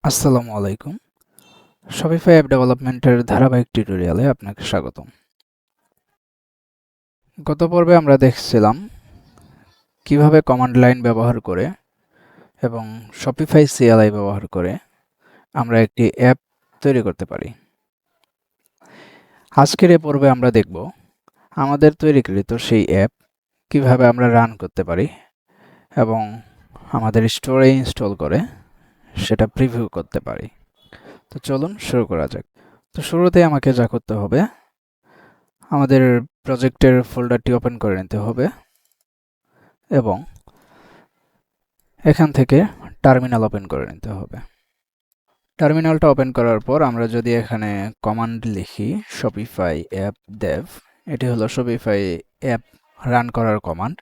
আসসালামু আলাইকুম। Shopify app ডেভেলপমেন্টের ধারাবাহিক টিউটোরিয়ালে আপনাকে স্বাগতম। গত পর্বে আমরা দেখছিলাম কিভাবে কমান্ড লাইন ব্যবহার করে এবং শপিফাই সিএলআই ব্যবহার করে আমরা একটি অ্যাপ তৈরি করতে পারি। আজকের এই পর্বে আমরা দেখব আমাদের তৈরিকৃত সেই অ্যাপ কিভাবে আমরা রান করতে পারি এবং আমাদের স্টোরে ইনস্টল করে সেটা প্রিভিউ করতে পারি। তো চলুন শুরু করা যাক। তো শুরুতে আমাকে যা করতে হবে, আমাদের প্রজেক্টের ফোল্ডারটি ওপেন করে নিতে হবে এবং এখান থেকে টার্মিনাল ওপেন করে নিতে হবে। টার্মিনালটা ওপেন করার পর আমরা যদি এখানে কমান্ড লিখি শপিফাই অ্যাপ দেভ, এটি হলো শপিফাই অ্যাপ রান করার কমান্ড।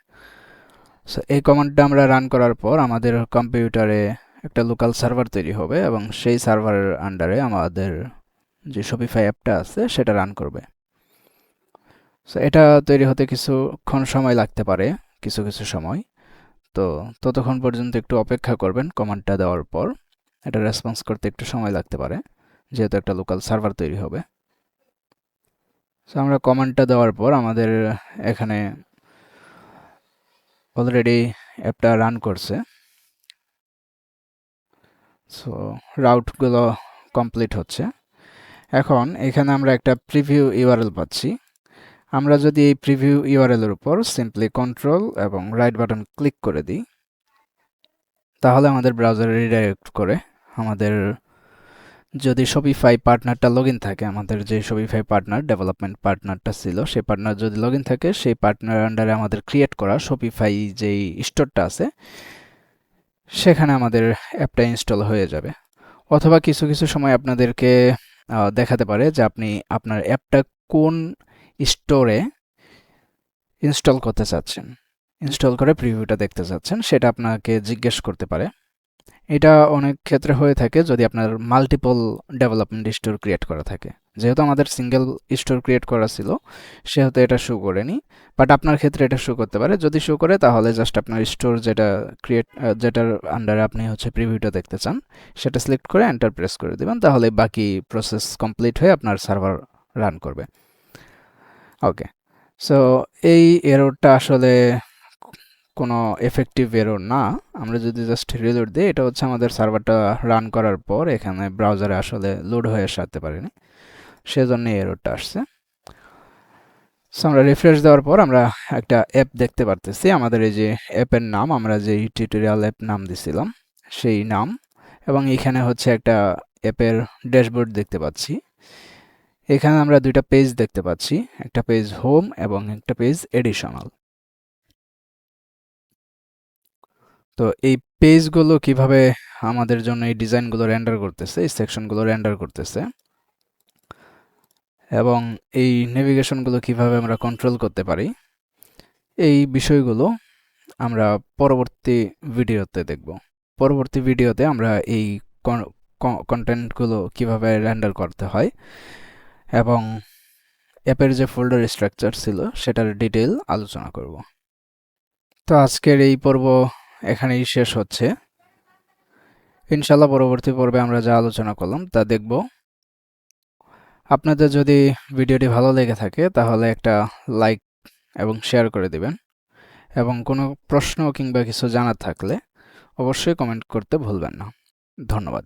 সো এই কমান্ডটা আমরা রান করার পর আমাদের কম্পিউটারে একটা লোকাল সার্ভার তৈরি হবে এবং সেই সার্ভারের আন্ডারে আমাদের যে শপিফাই অ্যাপটা আছে সেটা রান করবে। সো এটা তৈরি হতে কিছুক্ষণ সময় লাগতে পারে, কিছু সময়। তো ততক্ষণ পর্যন্ত একটু অপেক্ষা করবেন। কমান্ডটা দেওয়ার পর এটা রেসপন্স করতে একটু সময় লাগতে পারে, যেহেতু একটা লোকাল সার্ভার তৈরি হবে। সো আমরা কমান্ডটা দেওয়ার পর আমাদের এখানে অলরেডি অ্যাপটা রান করছে। সো রাউটগুলো কমপ্লিট হচ্ছে। এখন এখানে আমরা একটা প্রিভিউ ইউআরএল পাচ্ছি। আমরা যদি এই প্রিভিউ ইউআরএল এর উপর সিম্পলি কন্ট্রোল এবং রাইট বাটন ক্লিক করে দিই, তাহলে আমাদের ব্রাউজারে রিডাইরেক্ট করে আমাদের যদি শপিফাই পার্টনারটা লগইন থাকে, আমাদের যে শপিফাই পার্টনার ডেভেলপমেন্ট পার্টনারটা ছিল, সেই পার্টনার যদি লগইন থাকে, সেই পার্টনার আন্ডারে আমাদের ক্রিয়েট করা শপিফাই যেই স্টোরটা আছে সেখানে আমাদের অ্যাপটা ইনস্টল হয়ে যাবে। অথবা কিছু সময় আপনাদেরকে দেখাতে পারে যে আপনি আপনার অ্যাপটা কোন স্টোরে ইনস্টল করতে চাচ্ছেন, ইনস্টল করে প্রিভিউটা দেখতে চাচ্ছেন, সেটা আপনাকে জিজ্ঞেস করতে পারে। এটা অনেক ক্ষেত্রে হয়ে থাকে যদি আপনার মাল্টিপল ডেভেলপমেন্ট স্টোর ক্রিয়েট করা থাকে। যেহেতু আমাদের সিঙ্গেল স্টোর ক্রিয়েট করা ছিল, সেহেতু এটা শো করেনি। বাট আপনার ক্ষেত্রে এটা শো করতে পারে। যদি শো করে তাহলে জাস্ট আপনার স্টোর যেটার আন্ডারে আপনি প্রিভিউটা দেখতে চান সেটা সিলেক্ট করে এন্টার প্রেস করে দিবেন, তাহলে বাকি প্রসেস কমপ্লিট হয়ে আপনার সার্ভার রান করবে। ওকে, সো এই এররটা আসলে কোনো এফেক্টিভ এরর না। আমরা যদি জাস্ট রিলোড দিই, এটা আমাদের সার্ভারটা রান করার পর এখানে ব্রাউজারে আসলে লোড হয়ে আসতে পারেনি, সেজন্য এররটা আসছে। সো আমরা রিফ্রেশ দেওয়ার পর আমরা একটা অ্যাপ দেখতে পারতেছি। আমাদের এই যে অ্যাপের নাম, আমরা যে টিউটোরিয়াল অ্যাপ নাম দিছিলাম সেই নাম, এবং এখানে একটা অ্যাপের ড্যাশবোর্ড দেখতে পাচ্ছি। এখানে আমরা দুইটা পেজ দেখতে পাচ্ছি, একটা পেজ হোম এবং একটা পেজ এডিশনাল। তো এই পেজগুলো কিভাবে আমাদের জন্য এই ডিজাইনগুলো রেন্ডার করতেছে, এই সেকশনগুলো রেন্ডার করতেছে, এবং এই নেভিগেশনগুলো কিভাবে আমরা কন্ট্রোল করতে পারি, এই বিষয়গুলো আমরা পরবর্তী ভিডিওতে দেখব। পরবর্তী ভিডিওতে আমরা এই কন্টেন্টগুলো কিভাবে রেন্ডার করতে হয় এবং অ্যাপের যে ফোল্ডার স্ট্রাকচার ছিল সেটার ডিটেইল আলোচনা করব। তো আজকের এই পর্ব এখানেই শেষ হচ্ছে। ইনশাল্লাহ পরবর্তী পর্বে আমরা যা আলোচনা করলাম তা দেখব। আপনাদের যদি ভিডিওটি ভালো লেগে থাকে তাহলে একটা লাইক এবং শেয়ার করে দিবেন, এবং কোনো প্রশ্ন কিংবা কিছু জানার থাকলে অবশ্যই কমেন্ট করতে ভুলবেন না। ধন্যবাদ।